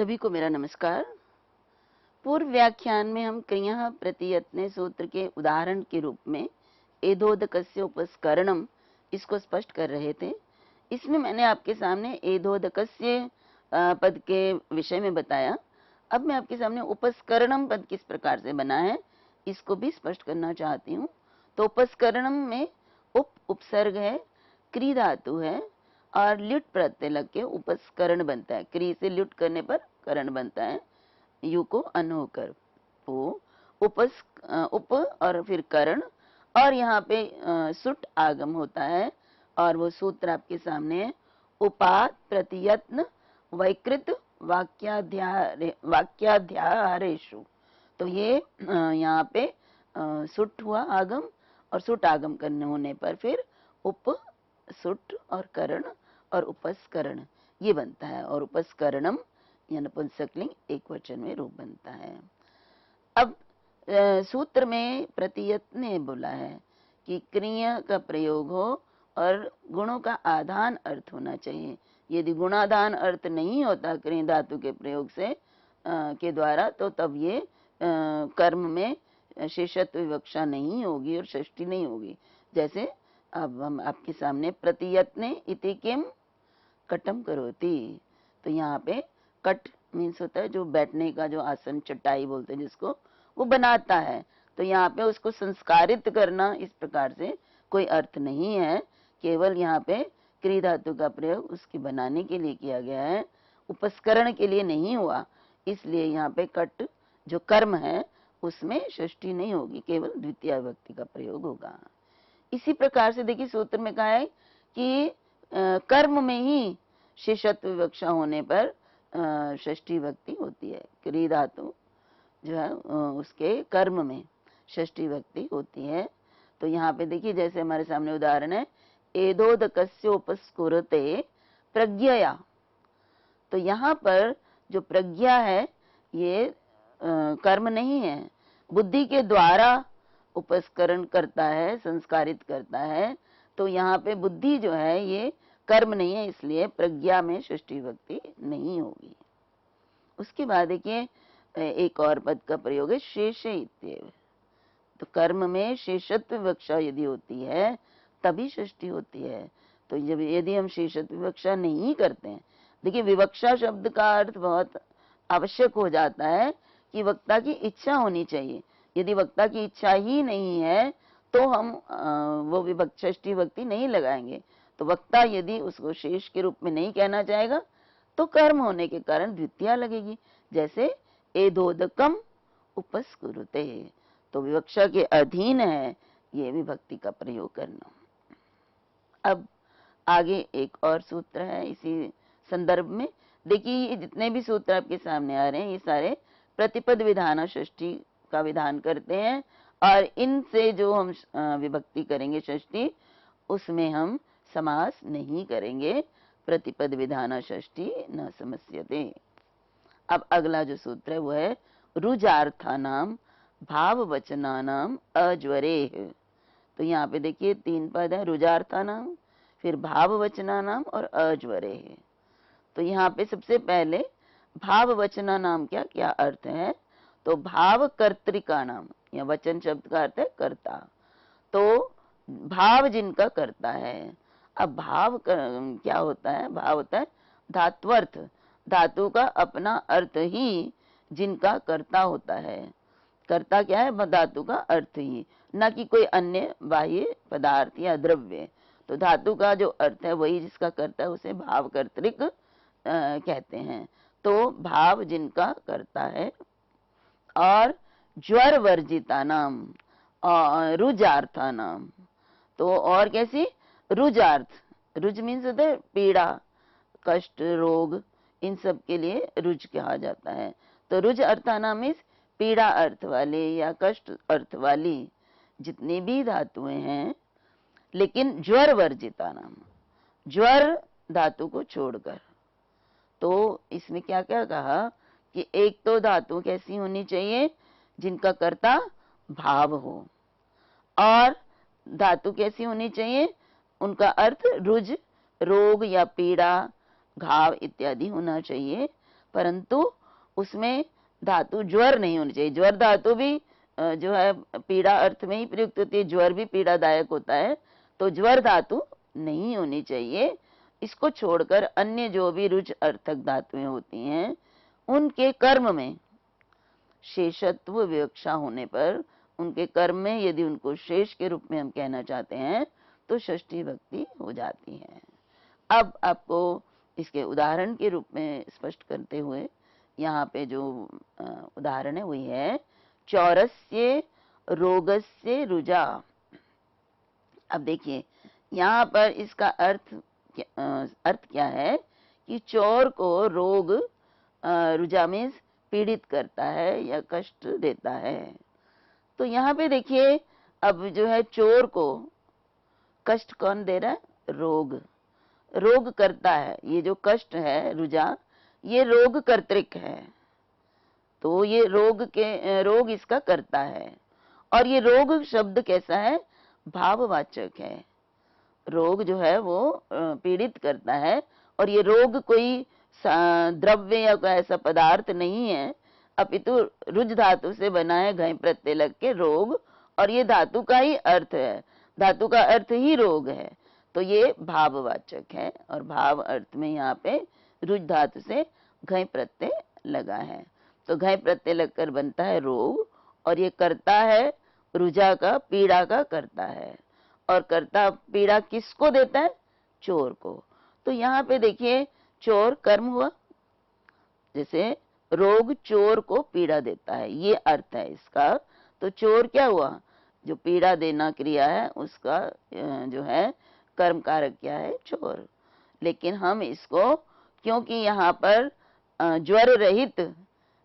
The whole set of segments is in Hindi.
सभी को मेरा नमस्कार। पूर्व व्याख्यान में हम क्रिया प्रतियत्ने सूत्र के उदाहरण के रूप में एधोदकस्य उपस्करणम इसको स्पष्ट कर रहे थे। इसमें मैंने आपके सामने एधोदकस्य पद के विषय में बताया। अब मैं आपके सामने उपस्करणम पद किस प्रकार से बना है इसको भी स्पष्ट करना चाहती हूँ। तो उपस्करणम में उपसर्ग है, क्री धातु है और ल्युट प्रत्यय लग के उपस्करण बनता है। क्री से ल्युट करने पर करण बनता है, यू को अन होकर वो उप और फिर करण, और यहाँ पे सुट आगम होता है और वो सूत्र आपके सामने है। उपात प्रतियत्न वैकृत वाक्याध्यारेषु। तो ये यहाँ पे सुट हुआ आगम, और सुट आगम करने होने पर फिर उप सुट और करण और उपस्करण ये बनता है, और उपस्करणम या नपुंसकलिंग एक वचन में रूप बनता है। अब सूत्र में प्रतियत्ने बोला है कि क्रिया का प्रयोग हो और गुणों का आधान अर्थ होना चाहिए। यदि गुणाधान अर्थ नहीं होता क्रिया धातु के प्रयोग से के द्वारा, तो तब ये कर्म में शेषत्व विवक्षा नहीं होगी और षष्ठी नहीं होगी। जैसे अब हम आपके सामने प्रतियत्ने इति किम कटम करोति, तो यहाँ पे कट मीन्स होता है जो बैठने का, जो आसन चटाई बोलते हैं जिसको, वो बनाता है। तो यहाँ पे उसको संस्कारित करना इस प्रकार से कोई अर्थ नहीं है, केवल यहाँ पे क्री धातु का प्रयोग उसके बनाने के लिए किया गया है, उपस्करण के लिए नहीं हुआ। इसलिए यहाँ पे कट जो कर्म है उसमें षष्ठी नहीं होगी, केवल द्वितीय विभक्ति का प्रयोग होगा। इसी प्रकार से देखिए सूत्र में कहा है कि कर्म में ही शेषत्व विवक्षा होने पर षष्ठी विभक्ति होती है। क्री धातु जो है उसके कर्म में षष्ठी विभक्ति होती है। तो यहाँ पे देखिए जैसे हमारे सामने उदाहरण है, एधोदकस्य उपस्कुरते प्रज्ञया। तो यहाँ पर जो प्रज्ञा है ये कर्म नहीं है, बुद्धि के द्वारा उपस्करण करता है, संस्कारित करता है। तो यहाँ पे बुद्धि जो है ये कर्म नहीं है, इसलिए प्रज्ञा में षष्ठी विभक्ति नहीं होगी। उसके बाद देखिए एक और पद का प्रयोग है शेषे इत्येव। तो कर्म में शेषत्व विवक्षा यदि होती है तभी षष्ठी होती है। तो जब यदि हम शेषत्व विवक्षा नहीं करते हैं, देखिए विवक्षा शब्द का अर्थ बहुत आवश्यक हो जाता है कि वक्ता की इच्छा होनी चाहिए। यदि वक्ता की इच्छा ही नहीं है तो हम वो षष्ठी विभक्ति नहीं लगाएंगे। तो वक्ता यदि उसको शेष के रूप में नहीं कहना चाहेगा तो कर्म होने के कारण द्वितीया लगेगी। जैसे एधोदकम उपस्कुरुते, तो विवक्षा के अधीन है ये विभक्ति का प्रयोग करना। अब आगे एक और सूत्र है इसी संदर्भ में। देखिए ये जितने भी सूत्र आपके सामने आ रहे हैं ये सारे प्रतिपद विधान षष्ठी का विधान करते हैं, और इनसे जो हम विभक्ति करेंगे षष्ठी, उसमें हम समास नहीं करेंगे। प्रतिपद विधान षष्ठी न समस्यते। अब अगला जो सूत्र है वो है रुजार्थानाम भाववचनानाम अज्वरेः। तो यहाँ पे देखिए तीन पद है, रुजार्थानाम, फिर भाववचनानाम और अज्वरेः। तो यहाँ पे सबसे पहले भाववचनानाम क्या क्या अर्थ है, तो भाव कर्तृका नाम, या वचन शब्द का अर्थ है कर्ता, तो भाव जिनका करता है। अब भाव क्या होता है, भाव होता है धात्वर्थ, धातु का अपना अर्थ ही जिनका कर्ता होता है। कर्ता क्या है, धातु का अर्थ ही, न कि कोई अन्य बाह्य पदार्थ या द्रव्य। तो धातु का जो अर्थ है वही जिसका कर्ता है उसे भाव कर्तृक कहते हैं। तो भाव जिनका करता है। और ज्वर वर्जिता नाम और रुजार्था नाम, तो और कैसी रुजार्थ, रुज मीन्स होता है पीड़ा, कष्ट, रोग, इन सब के लिए रुज कहा जाता है। तो रुज अर्थानाम मीन्स पीड़ा अर्थ वाले या कष्ट अर्थ वाली जितनी भी धातुएं हैं, लेकिन ज्वर वर्जिता नाम, ज्वर धातु को छोड़कर। तो इसमें क्या क्या कहा कि एक तो धातु कैसी होनी चाहिए जिनका कर्ता भाव हो, और धातु कैसी होनी चाहिए उनका अर्थ रुज, रोग या पीड़ा, घाव इत्यादि होना चाहिए। परंतु उसमें धातु ज्वर नहीं होनी चाहिए। ज्वर धातु भी जो है पीड़ा अर्थ में ही प्रयुक्त होती है, ज्वर भी पीड़ादायक होता है, तो ज्वर धातु नहीं होनी चाहिए। इसको छोड़कर अन्य जो भी रुच अर्थक धातुएं होती हैं उनके कर्म में शेषत्व विवक्षा होने पर, उनके कर्म में यदि उनको शेष के रूप में हम कहना चाहते हैं तो षष्ठी भक्ति हो जाती है। अब आपको इसके उदाहरण के रूप में स्पष्ट करते हुए यहाँ पे जो उदाहरण है वही है चौरस्य रोगस्य रुजा। अब देखिए यहाँ पर इसका अर्थ क्या है कि चोर को रोग रुजा में पीड़ित करता है या कष्ट देता है। तो यहाँ पे देखिए अब जो है चोर को कष्ट कौन दे रहा है? रोग। रोग करता है, ये जो कष्ट है रुजा ये रोग कर्तृक है, तो ये रोग इसका करता है। और ये रोग शब्द कैसा है? भाववाचक है। रोग जो है वो पीड़ित करता है, और ये रोग कोई द्रव्य या कोई ऐसा पदार्थ नहीं है, अपितु रुज धातु से बना है घय प्रत्यय लग के रोग, और ये धातु का ही अर्थ है, धातु का अर्थ ही रोग है, तो ये भाववाचक है। और भाव अर्थ में यहाँ पे रुज धातु से घय प्रत्यय लगा है, तो घय प्रत्यय लगकर बनता है रोग, और ये करता है रुजा का, पीड़ा का करता है। और करता पीड़ा किसको देता है? चोर को। तो यहाँ पे देखिए चोर कर्म हुआ, जैसे रोग चोर को पीड़ा देता है, ये अर्थ है इसका। तो चोर क्या हुआ? जो पीड़ा देना क्रिया है उसका जो है कर्म कारक क्या है? चोर। लेकिन हम इसको, क्योंकि यहाँ पर ज्वर रहित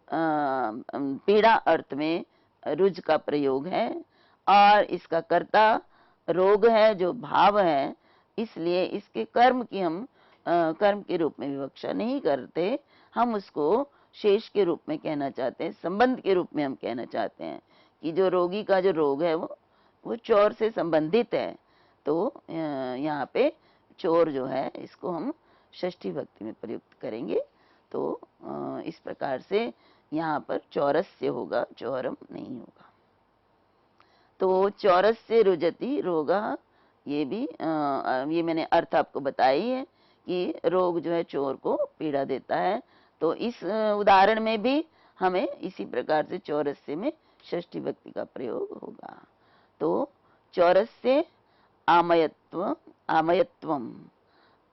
पीड़ा अर्थ में रुज का प्रयोग है और इसका कर्ता रोग है जो भाव है, इसलिए इसके कर्म की हम कर्म के रूप में विवक्षा नहीं करते, हम उसको शेष के रूप में कहना चाहते हैं, संबंध के रूप में हम कहना चाहते हैं कि जो रोगी का जो रोग है वो चोर से संबंधित है। तो यहाँ पे चोर जो है इसको हम षष्ठी भक्ति में प्रयुक्त करेंगे। तो इस प्रकार से यहाँ पर चौरस्य होगा, चौरम नहीं होगा। तो चौरस्य रुजति रोगा, ये भी ये मैंने अर्थ आपको बताई है कि रोग जो है चोर को पीड़ा देता है। तो इस उदाहरण में भी हमें इसी प्रकार से चौरस्य में षष्ठी भक्ति का प्रयोग होगा। तो चौरस्य आमयत्वम,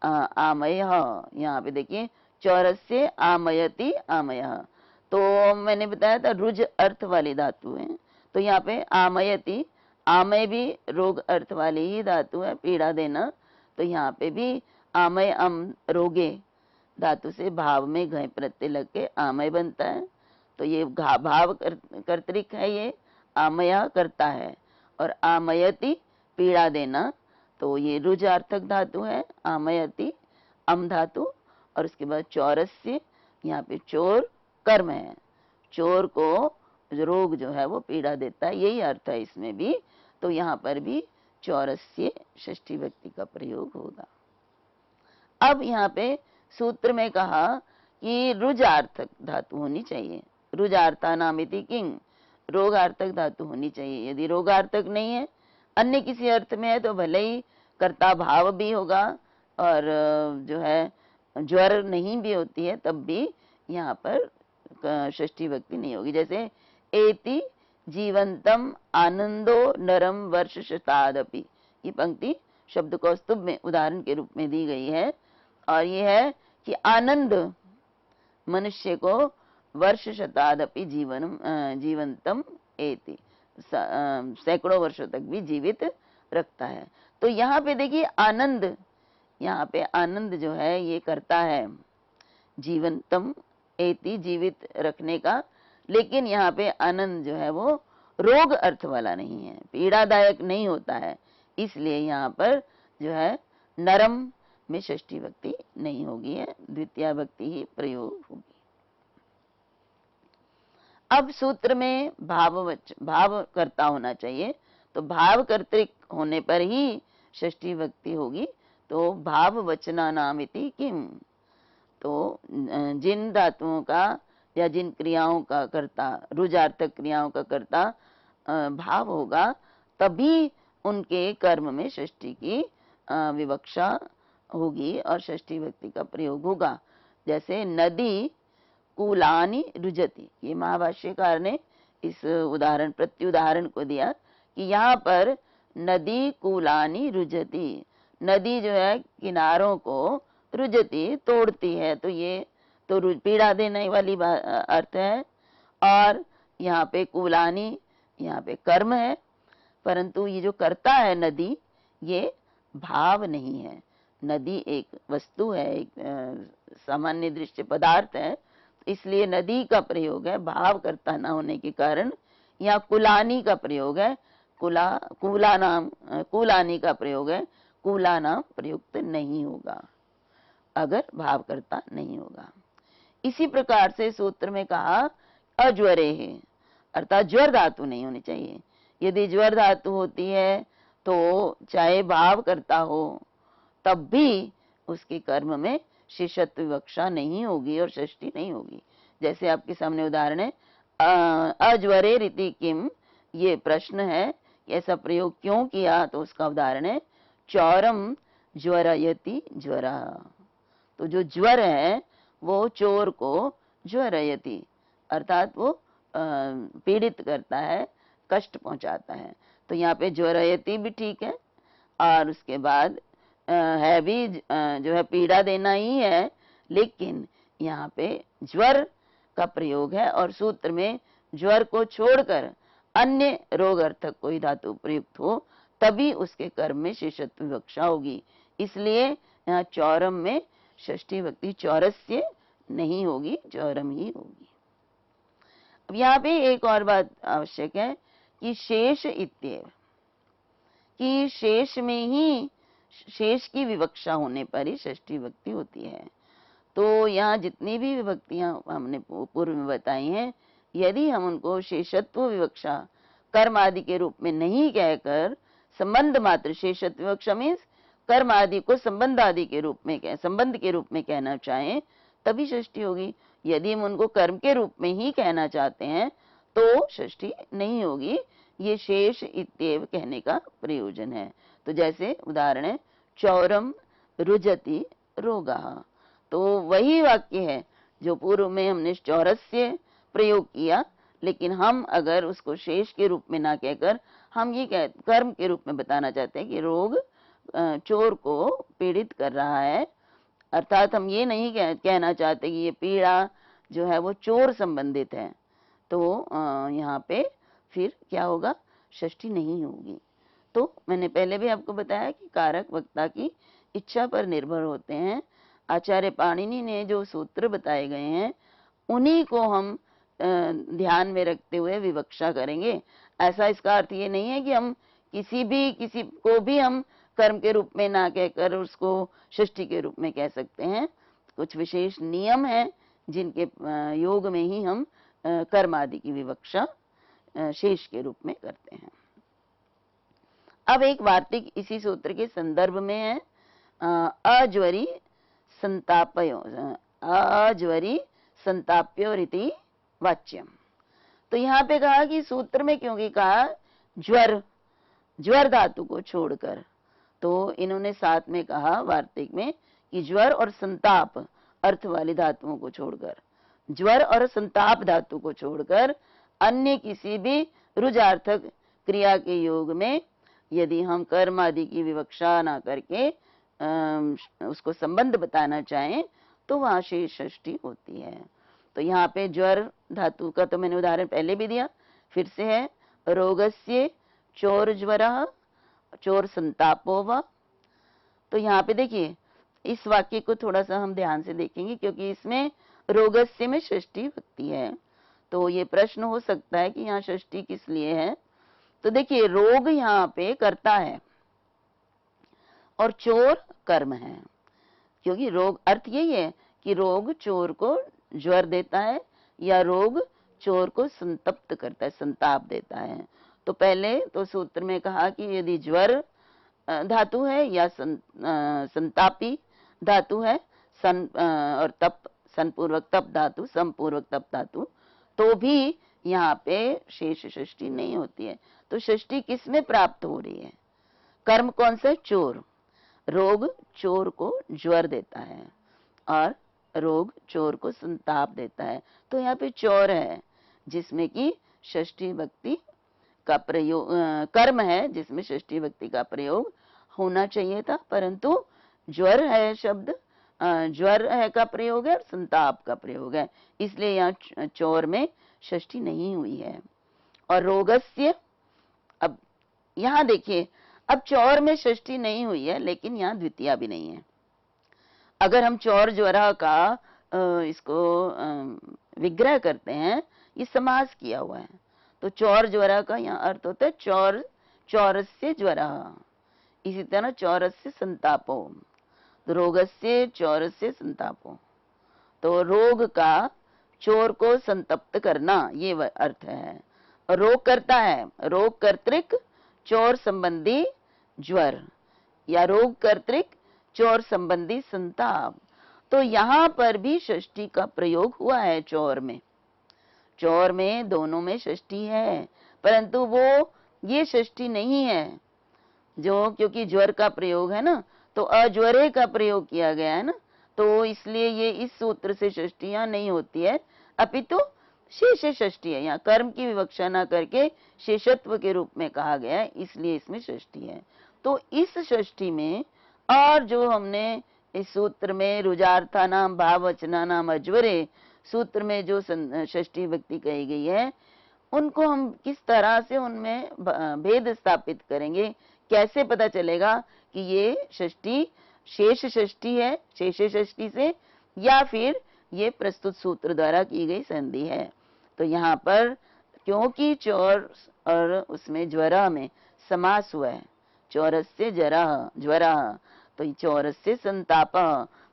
आमय, यहाँ पे देखिए चौरस्य आमयति आमयः, तो मैंने बताया था रुज अर्थ वाली धातु है, तो यहाँ पे आमयति, आमय भी रोग अर्थ वाली ही धातु है, पीड़ा देना। तो यहाँ पे भी आमय रोगे धातु से भाव में घय प्रत्यय लग के आमय बनता है, तो ये भाव कर्तृक है, ये आमया करता है। और आमयति पीड़ा देना, तो ये रुजार्थक धातु है, आमयति अम धातु। और उसके बाद चौरस्य, यहाँ पे चोर कर्म है, चोर को रोग जो है वो पीड़ा देता है, यही अर्थ है इसमें भी। तो यहाँ पर भी चौरस्य षष्ठी भक्ति का प्रयोग होगा। अब यहाँ पे सूत्र में कहा कि रुजार्थक धातु होनी चाहिए, रुजार्था नामिति किंग, रोगार्थक धातु होनी चाहिए। यदि रोगार्थक नहीं है, अन्य किसी अर्थ में है, तो भले ही कर्ता भाव भी होगा और जो है ज्वर नहीं भी होती है, तब भी यहाँ पर षष्ठी भक्ति नहीं होगी। जैसे एति जीवंतम आनंदो नरम वर्ष शतादपि, ये पंक्ति शब्द कौस्तुभ में उदाहरण के रूप में दी गई है, और ये है कि आनंद मनुष्य को वर्ष शतादपि जीवंतम एति, सैकड़ों वर्षों तक भी जीवित रखता है। तो यहाँ पे देखिए आनंद, यहाँ पे आनंद जो है ये करता है जीवंतम एति, जीवित रखने का, लेकिन यहाँ पे आनंद जो है वो रोग अर्थ वाला नहीं है, पीड़ादायक नहीं होता है, इसलिए यहाँ पर जो है नरम में षष्ठी भक्ति नहीं होगी, है द्वितीय भक्ति ही प्रयोग होगी। अब सूत्र में भाव कर्ता होना चाहिए, तो भाव कर्तृक होने पर ही षष्ठी भक्ति होगी। तो भाव वचना नामिति किम, तो जिन धातुओं का या जिन क्रियाओं का कर्ता, रुजार्थक क्रियाओं का कर्ता भाव होगा, तभी उनके कर्म में षष्ठी की विवक्षा होगी और षष्ठी विभक्ति का प्रयोग होगा। जैसे नदी कूलानि रुजति, ये महाभाष्यकार ने इस उदाहरण प्रत्युदाहरण को दिया कि यहाँ पर नदी कूलानि रुजति, नदी जो है किनारों को रुजति तोड़ती है, तो ये तो पीड़ा देने वाली अर्थ है। और यहाँ पे कूलानी, यहाँ पे कर्म है, परंतु ये जो कर्ता है नदी, ये भाव नहीं है। नदी एक वस्तु है, एक सामान्य दृश्य पदार्थ है, इसलिए नदी का प्रयोग है, भाव कर्ता न होने के कारण। यहाँ कुलानी का प्रयोग है, कूलानी का प्रयोग है, कूला नाम प्रयुक्त नहीं होगा अगर भाव कर्ता नहीं होगा। इसी प्रकार से सूत्र में कहा अज्वरे है, अर्थात ज्वर धातु नहीं होनी चाहिए। यदि ज्वर धातु होती है तो चाहे भाव करता हो तब भी उसके कर्म में शिष्यत्व विवक्षा नहीं होगी और षष्ठी नहीं होगी। जैसे आपके सामने उदाहरण है अज्वरे रीति किम, ये प्रश्न है, ऐसा प्रयोग क्यों किया, तो उसका उदाहरण है चौरम ज्वरयति ज्वरा, तो जो ज्वर है वो चोर को ज्वरयति, अर्थात वो पीड़ित करता है, कष्ट पहुंचाता है। तो यहाँ पे ज्वरयति भी ठीक है, और उसके बाद है भी जो है पीड़ा देना ही है, लेकिन यहाँ पे ज्वर का प्रयोग है और सूत्र में ज्वर को छोड़कर अन्य रोग अर्थक कोई धातु प्रयुक्त हो तभी उसके कर्म में शिष्यत्व विवक्षा होगी। इसलिए यहाँ चौरम में षष्ठी विभक्ति चौरस्य नहीं होगी, चौरम ही होगी। अब यहाँ पे एक और बात आवश्यक है कि शेष इत्येव, कि शेष में ही, शेष की विवक्षा होने पर ही षष्ठी विभक्ति होती है। तो यहाँ जितनी भी विभक्तियां हमने पूर्व में बताई हैं, यदि हम उनको शेषत्व विवक्षा कर्म आदि के रूप में नहीं कहकर संबंध मात्र, शेषत्व विवक्षा मीन्स कर्म आदि को संबंध आदि के रूप में संबंध के रूप में कहना चाहें तभी षष्ठी होगी। यदि हम उनको कर्म के रूप में ही कहना चाहते हैं तो षष्ठी नहीं होगी। ये शेष इत्येव कहने का प्रयोजन है। तो जैसे उदाहरण है चौरम रुजति रोगा, तो वही वाक्य है जो पूर्व में हमने चौरस्य प्रयोग किया, लेकिन हम अगर उसको शेष के रूप में ना कहकर हम ये कर्म के रूप में बताना चाहते हैं कि रोग चोर को पीड़ित कर रहा है, अर्थात हम ये नहीं कहना चाहते कि ये पीड़ा जो है वो चोर संबंधित है, तो यहाँ पे फिर क्या होगा, षष्ठी नहीं होगी। तो मैंने पहले भी आपको बताया कि कारक वक्ता की इच्छा पर निर्भर होते हैं। आचार्य पाणिनि ने जो सूत्र बताए गए हैं उन्हीं को हम ध्यान में रखते हुए विवक्षा करेंगे। ऐसा इसका अर्थ ये नहीं है कि हम किसी को भी हम कर्म के रूप में ना कहकर उसको षष्ठी के रूप में कह सकते हैं। कुछ विशेष नियम हैं जिनके योग में ही हम कर्म आदि की विवक्षा शेष के रूप में करते हैं। अब एक वार्तिक इसी सूत्र के संदर्भ में है, अज्वरी संतापयो, अज्वरी संताप्यो रीति वाच्यम। तो यहाँ पे कहा कि सूत्र में क्योंकि कहा ज्वर धातु को छोड़कर, तो इन्होंने साथ में कहा वार्तिक में कि ज्वर और संताप अर्थ वाली धातुओं को छोड़कर, ज्वर और संताप धातु को छोड़कर अन्य किसी भी रुजार्थक क्रिया के योग में यदि हम कर्म आदि की विवक्षा ना करके उसको संबंध बताना चाहें तो वहां शेष षष्ठी होती है। तो यहाँ पे ज्वर धातु का तो मैंने उदाहरण पहले भी दिया, फिर से है रोगस्य चोर ज्वरः चोर संतापो वा। तो यहाँ पे देखिए इस वाक्य को थोड़ा सा हम ध्यान से देखेंगे क्योंकि इसमें रोगस्य में षष्ठी विभक्ति है। तो ये प्रश्न हो सकता है कि यहाँ षष्ठी किस लिए है। तो देखिए रोग यहाँ पे कर्ता है और चोर कर्म है, क्योंकि रोग अर्थ यही है कि रोग चोर को ज्वर देता है या रोग चोर को संतप्त करता है, संताप देता है। तो पहले तो सूत्र में कहा कि यदि ज्वर धातु है या संतापी धातु है, और तप, सन पूर्वक तप धातु, सम पूर्वक तप धातु, तो भी यहाँ पे शेष षष्ठी नहीं होती है। तो षष्ठी किस में प्राप्त हो रही है? कर्म कौन सा? चोर। रोग चोर को ज्वर देता है और रोग चोर को संताप देता है। तो यहाँ पे चोर है जिसमें कि षष्ठी भक्ति का प्रयोग, कर्म है जिसमें षष्ठी भक्ति का प्रयोग होना चाहिए था, परंतु ज्वर है शब्द, ज्वर है का प्रयोग है और संताप का प्रयोग है, इसलिए यहाँ चोर में षष्ठी नहीं हुई है। और रोगस्य, अब यहाँ देखिए, अब चौर में षष्ठी नहीं हुई है लेकिन यहाँ द्वितीया भी नहीं है। अगर हम चौर ज्वरा का इसको विग्रह करते हैं, ये समास किया हुआ है, तो चौर ज्वरा का यहाँ अर्थ होता है चौर, चौरस्य ज्वरा। इसी तरह चौरस्य संतापो, तो रोगस्य चौरस्य संतापो, तो रोग का चोर को संतप्त करना, ये अर्थ है। रोग करता है, रोग कर्तृक चोर संबंधी ज्वर, या रोग कर्तृक चोर संबंधी संताप। तो यहाँ पर भी षष्ठी का प्रयोग हुआ है चोर में। चोर में दोनों में षष्ठी है, परंतु वो ये षष्ठी नहीं है जो, क्योंकि ज्वर का प्रयोग है ना, तो अज्वरे का प्रयोग किया गया है ना, तो इसलिए ये इस सूत्र से षष्ठी यहाँ नहीं होती है, अपितु शेष षष्ठी है। यहाँ कर्म की विवक्षा न करके शेषत्व के रूप में कहा गया है, इसलिए इसमें षष्ठी है। तो इस षष्ठी में, और जो हमने इस सूत्र में रुजार्था नाम भाववचना नाम अज्वरे सूत्र में जो षष्ठी भक्ति कही गई है, उनको हम किस तरह से उनमें भेद स्थापित करेंगे, कैसे पता चलेगा कि ये षष्ठी शेष षष्ठी है, शेष षष्ठी से, या फिर ये प्रस्तुत सूत्र द्वारा की गई संधि है। तो यहाँ पर क्योंकि चौर और उसमें ज्वरा में समास हुआ है, चौरस्य जरा ज्वरा, तो चौरस्य संताप,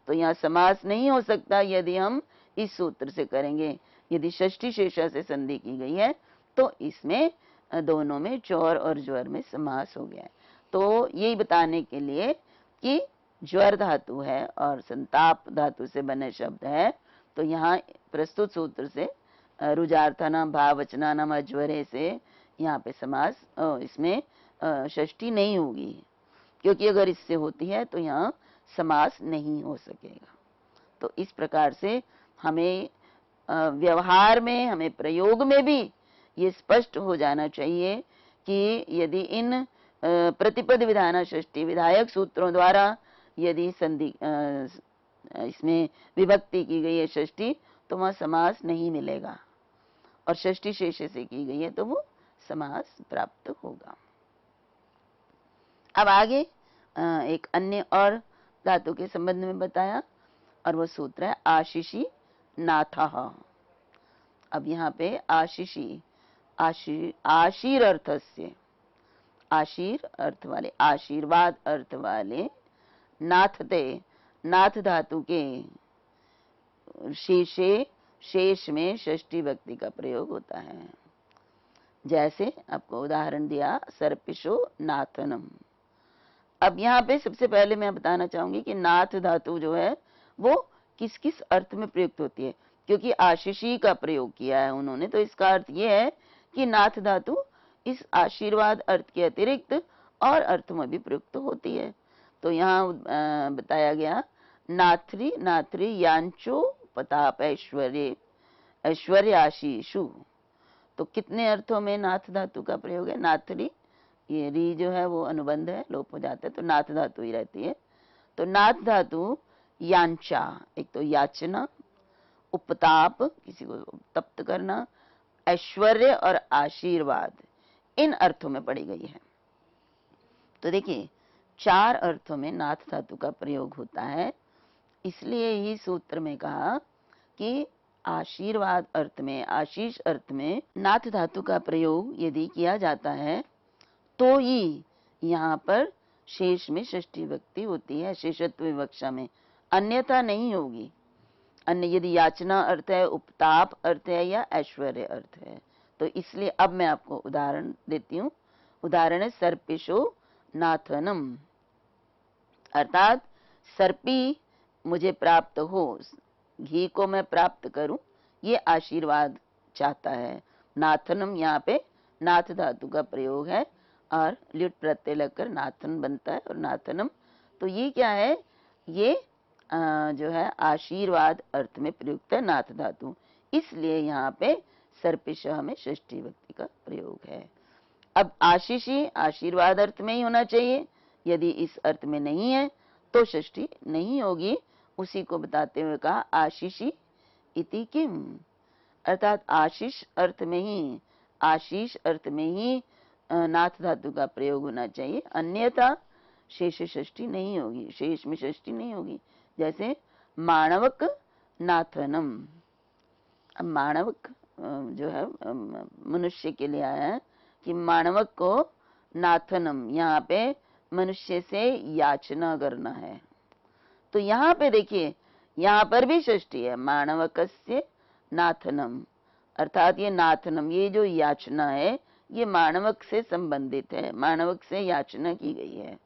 तो यहाँ समास नहीं हो सकता यदि हम इस सूत्र से करेंगे। यदि षष्ठी शेषा से संधि की गई है तो इसमें दोनों में चौर और ज्वर में समास हो गया है। तो यही बताने के लिए कि ज्वर धातु है और संताप धातु से बने शब्द है, तो यहाँ प्रस्तुत सूत्र से रुजार्थानाम भाववचनानाम अज्वरे से यहाँ पे समास, इसमें षष्ठी नहीं होगी, क्योंकि अगर इससे होती है तो यहाँ समास नहीं हो सकेगा। तो इस प्रकार से हमें व्यवहार में, हमें प्रयोग में भी ये स्पष्ट हो जाना चाहिए कि यदि इन प्रतिपद विधान षष्ठी विधायक सूत्रों द्वारा यदि संधि इसमें विभक्ति की गई है षष्ठी, तो वहां समास नहीं मिलेगा, और षष्ठी शेष से की गई है तो वो समास प्राप्त होगा। अब आगे एक अन्य और धातु के संबंध में बताया, और वो सूत्र है आशीषी नाथः। अब यहाँ पे आशीषी, आशीर अर्थस्य, आशीर अर्थ वाले, आशीर्वाद अर्थ वाले, नाथते, नाथ धातु के शेषे, शेष में षष्ठी भक्ति का प्रयोग होता है। जैसे आपको उदाहरण दिया सर्पिशो नाथनम। अब यहाँ पे सबसे पहले मैं बताना चाहूंगी कि नाथ धातु जो है वो किस किस अर्थ में प्रयुक्त होती है, क्योंकि आशीषी का प्रयोग किया है उन्होंने, तो इसका अर्थ ये है कि नाथ धातु इस आशीर्वाद अर्थ के अतिरिक्त और अर्थ में भी प्रयुक्त होती है। तो यहाँ बताया गया नाथरी, नाथरी यांचो पताप ऐश्वर्य, ऐश्वर्य आशीषु। तो कितने अर्थों में नाथ धातु का प्रयोग है? नाथरी, ये री जो है वो अनुबंध है, लोप हो जाता है, तो नाथ धातु ही रहती है। तो नाथ धातु यांचा, एक तो याचना, उपताप किसी को तप्त करना, ऐश्वर्य और आशीर्वाद, इन अर्थों में पड़ी गई है। तो देखिए 4 अर्थों में नाथ धातु का प्रयोग होता है, इसलिए ही सूत्र में कहा कि आशीर्वाद अर्थ में, आशीष अर्थ में नाथ धातु का प्रयोग यदि किया जाता है तो ही यहाँ पर शेष में षष्ठी भक्ति होती है, शेषत्व विवक्षा में, अन्यथा नहीं होगी। अन्य यदि याचना अर्थ है, उपताप अर्थ है या ऐश्वर्य अर्थ है। तो इसलिए अब मैं आपको उदाहरण देती हूँ। उदाहरण है सर्पिशो नाथनम, अर्थात सर्पी मुझे प्राप्त हो, घी को मैं प्राप्त करूं, ये आशीर्वाद चाहता है। नाथनम, यहाँ पे नाथ धातु का प्रयोग है और लिट प्रत्यय लगकर नाथन बनता है और नाथनम, तो ये क्या है, ये जो है आशीर्वाद अर्थ में प्रयुक्त है नाथ धातु, इसलिए यहाँ पे सर्पिशः में षष्ठी विभक्ति का प्रयोग है। अब आशीषी आशीर्वाद अर्थ में ही होना चाहिए, यदि इस अर्थ में नहीं है तो षष्ठी नहीं होगी। उसी को बताते हुए कहा आशीषी इति किम, अर्थात आशीष अर्थ में ही, आशीष अर्थ में ही नाथ धातु का प्रयोग होना चाहिए, अन्यथा शेष षष्ठी नहीं होगी, शेष में षष्ठी नहीं होगी। जैसे माणवक नाथनम, अब माणवक जो है मनुष्य के लिए आया है कि माणवक को नाथनम, यहाँ पे मनुष्य से याचना करना है। तो यहाँ पे देखिए, यहाँ पर भी षष्ठी है, माणवकस्य नाथनम, अर्थात ये नाथनम, ये जो याचना है ये माणवक से संबंधित है, माणवक से याचना की गई है।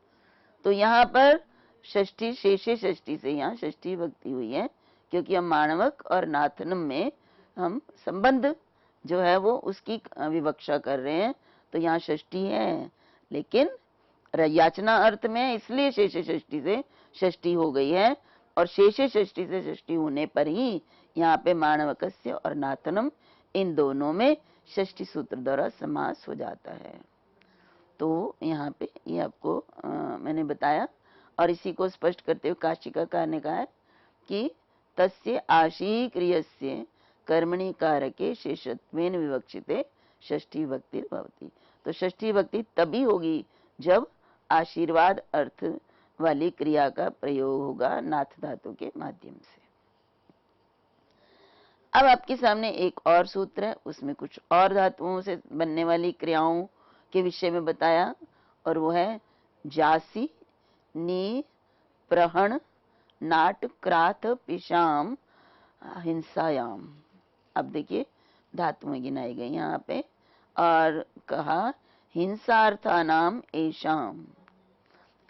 तो यहाँ पर षष्ठी, शेषे षष्ठी से यहाँ षष्ठी विभक्ति हुई है, क्योंकि हम माणवक और नाथनम में हम संबंध जो है वो उसकी विवक्षा कर रहे हैं, तो यहाँ षष्ठी है, लेकिन याचना अर्थ में, इसलिए शेषे षष्ठी से षष्ठी हो गई है, और शेषे षष्ठी से षष्ठी होने पर ही यहाँ पे माणवकस्य और नाथनम, इन दोनों में षष्ठी सूत्र द्वारा समास हो जाता है। तो यहाँ पे ये आपको मैंने बताया, और इसी को स्पष्ट करते हुए काशिकाकार ने कहा है कि तस्य आशी क्रियस्य कर्मणि कारके शेषत्वेन विवक्षिते षष्ठी विभक्ति भवति। तो षष्ठी विभक्ति तभी होगी जब आशीर्वाद अर्थ वाली क्रिया का प्रयोग होगा नाथ धातु के माध्यम से। अब आपके सामने एक और सूत्र है, उसमें कुछ और धातुओं से बनने वाली क्रियाओं के विषय में बताया, और वो है जासी, नी, प्रहण, नाट, क्राथ, पिशाम, हिंसायाम। अब देखिए धातुएं गिनाई गई यहाँ पे, और कहा हिंसार्थानाम एशाम,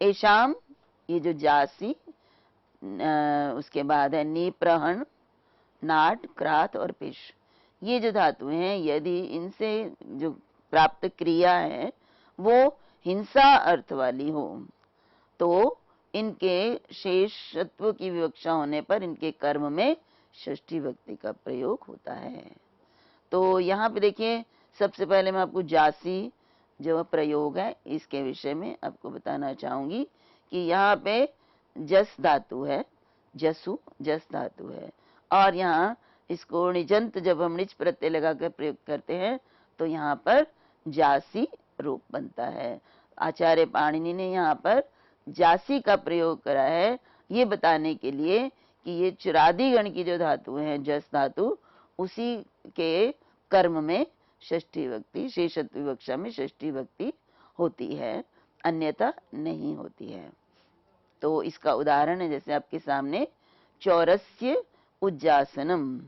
एशाम ये जो जासी, उसके बाद है नी, प्रहण, नाट, क्राथ और पिश, ये जो धातुएं हैं, यदि इनसे जो प्राप्त क्रिया है वो हिंसा अर्थ वाली हो, तो इनके शेषत्व की विवक्षा होने पर इनके कर्म में षष्ठी विभक्ति का प्रयोग होता है। तो यहाँ पे देखिए, सबसे पहले मैं आपको जासी जो प्रयोग है इसके विषय में आपको बताना चाहूंगी कि यहाँ पे जस धातु है, जसु जस धातु है, और यहाँ इसको निजंत जब हम निज प्रत्यय लगाकर प्रयोग करते हैं तो यहाँ पर जासी रूप बनता है। आचार्य पाणिनि ने यहाँ पर जासी का प्रयोग करा है ये बताने के लिए कि ये चुरादी गण की जो धातु है जस धातु, उसी के कर्म में षष्ठी विभक्ति, शेषत्व विवक्षा में षष्ठी विभक्ति होती है, अन्यथा नहीं होती है। तो इसका उदाहरण है जैसे आपके सामने चौरस्य उज्जासनम,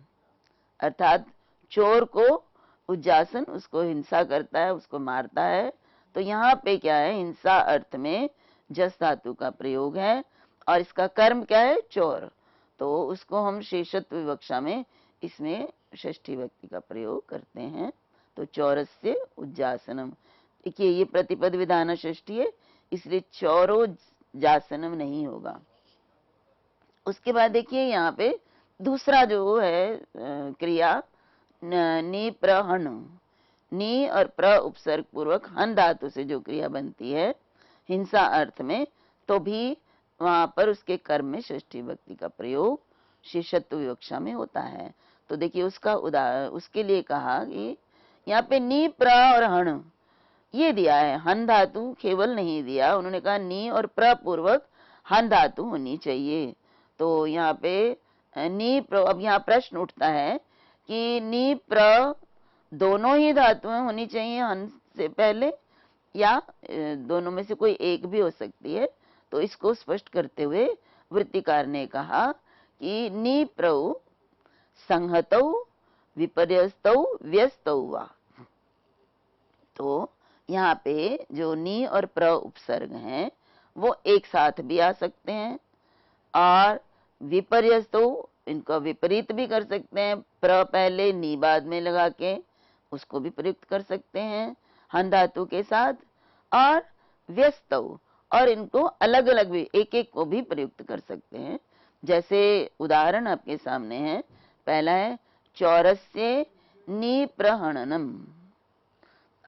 अर्थात चोर को उज्जासन, उसको हिंसा करता है, उसको मारता है। तो यहाँ पे क्या है, हिंसा अर्थ में जस धातु का प्रयोग है और इसका कर्म क्या है, चोर, तो उसको हम शेषत्व विवक्षा में इसमें षष्ठी विभक्ति का प्रयोग करते हैं। तो चौरस्य उज्जासनम, देखिए ये प्रतिपद विधान षष्ठी है, इसलिए चौरो जासनम नहीं होगा। उसके बाद देखिए यहाँ पे दूसरा जो है क्रिया नी प्रहण, नी और प्र उपसर्ग पूर्वक हन धातु से जो क्रिया बनती है हिंसा अर्थ में, तो भी वहां पर उसके कर्म में षष्ठी विभक्ति का प्रयोग शेषत्व विवक्षा में होता है। तो देखिए उसका उसके लिए कहा कि यहाँ पे नी, प्र और हण ये दिया है, हन धातु केवल नहीं दिया, उन्होंने कहा नी और प्र पूर्वक हन धातु होनी चाहिए। तो यहाँ पे नी प्र, अब यहाँ प्रश्न उठता है कि नी प्र दोनों ही धातुएं होनी चाहिए हन से पहले, या दोनों में से कोई एक भी हो सकती है। तो इसको स्पष्ट करते हुए वृत्तिकार ने कहा कि नी प्रौ संहतौ विपर्यस्तौ व्यस्तौ वा। तो यहाँ पे जो नी और प्र उपसर्ग हैं वो एक साथ भी आ सकते हैं और विपर्यस्तो इनका विपरीत भी कर सकते हैं, प्र पहले नी बाद में लगा के उसको भी प्रयुक्त कर सकते हैं हन धातु के साथ। और व्यस्तो, और इनको अलग अलग भी एक एक को भी प्रयुक्त कर सकते हैं। जैसे उदाहरण आपके सामने है, पहला है चौरस्य निप्रहणनम।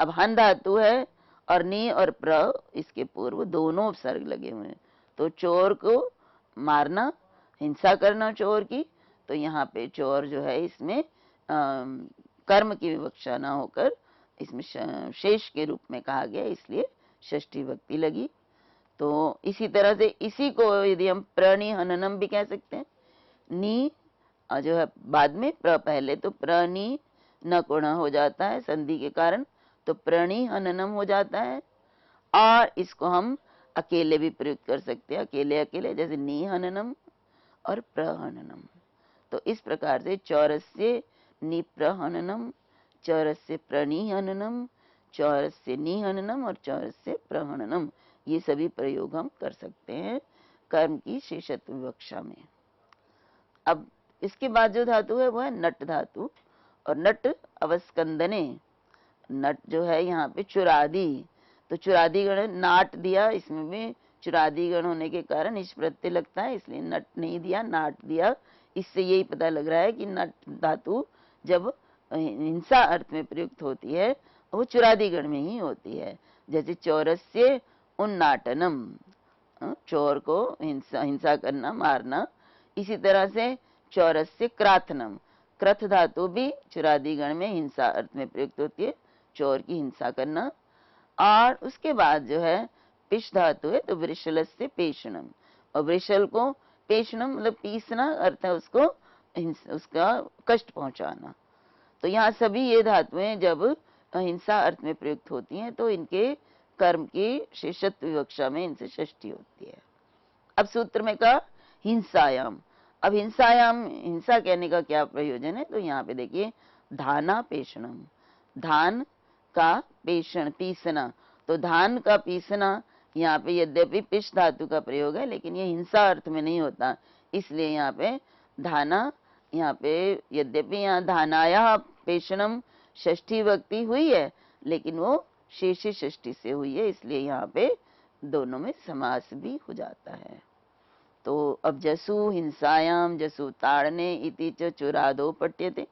अब हन धातु है और नी और प्र इसके पूर्व दोनों उपसर्ग लगे हुए हैं, तो चोर को मारना, हिंसा करना चोर की, तो यहाँ पे चोर जो है इसमें कर्म की विवक्षा ना होकर इसमें शेष के रूप में कहा गया, इसलिए षष्ठी विभक्ति लगी। तो इसी तरह से इसी को यदि हम प्रणिहननम भी कह सकते हैं, नी जो है बाद में, प्र पहले, तो प्रणि न गुणा हो जाता है संधि के कारण, तो प्रणिहननम हो जाता है। और इसको हम अकेले भी प्रयुक्त कर सकते हैं, अकेले अकेले, जैसे निहननम और प्रहननम। तो इस प्रकार से चौरस्य निप्रहननम, चौरस्य प्रणिहननम, चौरस्य निहननम और चौरस्य प्रहननम, ये सभी प्रयोग हम कर सकते हैं कर्म की शेषत्व विवक्षा में। अब इसके बाद जो धातु है वो है नट धातु, और नट अवस्कंदने, नट जो है यहाँ पे चुरादी, तो चुरादी गण नाट दिया, इसमें भी चुरादी गण होने के कारण इस प्रत्यय लगता है, इसलिए नट नहीं दिया, नाट दिया। इससे यही पता लग रहा है कि नट धातु जब हिंसा अर्थ में प्रयुक्त होती है वो चुरादी गण में ही होती है। जैसे चौरस्य उन्नाटनम, चोर को हिंसा करना, मारना। इसी तरह से चौरस्य क्राथनम, क्रथ धातु भी चुरादी गण में हिंसा अर्थ में प्रयुक्त होती है, चोर की हिंसा करना। और उसके बाद जो है पिश धातु है, तो वृषलस्य पेषणम, और वृषल को पेषणम मतलब पीसना, अर्थ है उसको उसका कष्ट पहुंचाना। तो यहाँ सभी ये धातुएं जब हिंसा अर्थ में प्रयुक्त होती हैं तो इनके कर्म की शेषत्व विवक्षा में इनसे षष्ठी होती है। अब सूत्र में कहा हिंसायाम। अब हिंसायाम, हिंसा कहने का क्या प्रयोजन है, तो यहाँ पे देखिए धाना पेषणम, धान का पेषण पीसना, तो धान का पीसना यहाँ पे यद्यपि पिश धातु का प्रयोग है लेकिन ये हिंसा अर्थ में नहीं होता, इसलिए यहाँ पे धाना, यहाँ पे यद्यपि यहाँ धानाया पेषणम षष्ठी विभक्ति हुई है लेकिन वो शेषी षष्ठी से हुई है, इसलिए यहाँ पे दोनों में समास भी हो जाता है। तो अब जसु हिंसायाम जसु ताड़ने इति च चुरादो पठ्यते,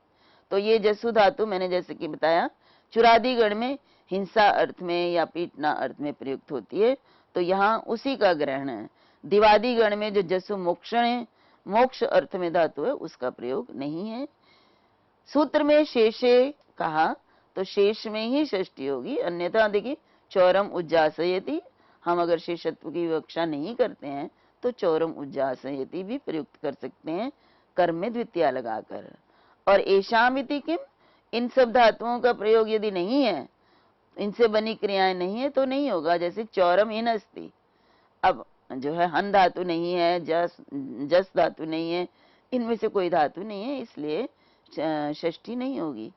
तो ये जसु धातु मैंने जैसे कि बताया चुरादी गण में हिंसा अर्थ में या पीटना अर्थ में प्रयुक्त होती है, तो यहाँ उसी का ग्रहण है। दिवादी गण में जो जसु मोक्षण है, मोक्ष अर्थ में धातु है, उसका प्रयोग नहीं है। सूत्र में शेषे कहा तो शेष में ही षष्ठी होगी, अन्यथा देखिए चौरम उज्जासयति, हम अगर शेषत्व की विवक्षा नहीं करते हैं तो चौरम उज्जासयति भी प्रयुक्त कर सकते हैं कर्म में द्वितीया लगाकर। और एशामिति किम, इन सब धातुओं का प्रयोग यदि नहीं है, इनसे बनी क्रियाएं नहीं है तो नहीं होगा। जैसे चौरम इन अस्ति, अब जो है हन धातु नहीं है, जस धातु नहीं है, इनमें से कोई धातु नहीं है, इसलिए षष्ठी नहीं होगी।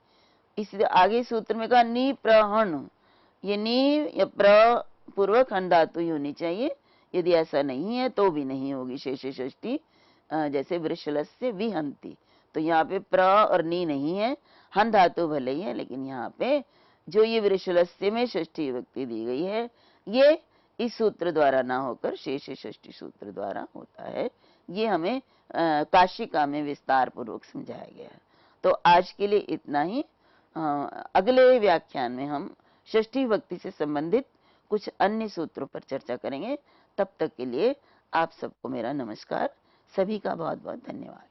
इसलिए आगे सूत्र में कहा नी प्रहण, ये नी या प्र पूर्वक हन धातु ही होनी चाहिए, यदि ऐसा नहीं है तो भी नहीं होगी शेषे षष्ठी। जैसे वृषलस्य विहंति, तो यहाँ पे प्र और नी नहीं है, हन धातु भले ही है लेकिन यहाँ पे जो ये वृषलस्य में षष्ठी विभक्ति दी गई है ये इस सूत्र द्वारा ना होकर शेषे षष्ठी सूत्र द्वारा होता है। ये हमें काशिका में विस्तार पूर्वक समझाया गया है। तो आज के लिए इतना ही। अगले व्याख्यान में हम षष्ठी विभक्ति से संबंधित कुछ अन्य सूत्रों पर चर्चा करेंगे। तब तक के लिए आप सबको मेरा नमस्कार। सभी का बहुत बहुत धन्यवाद।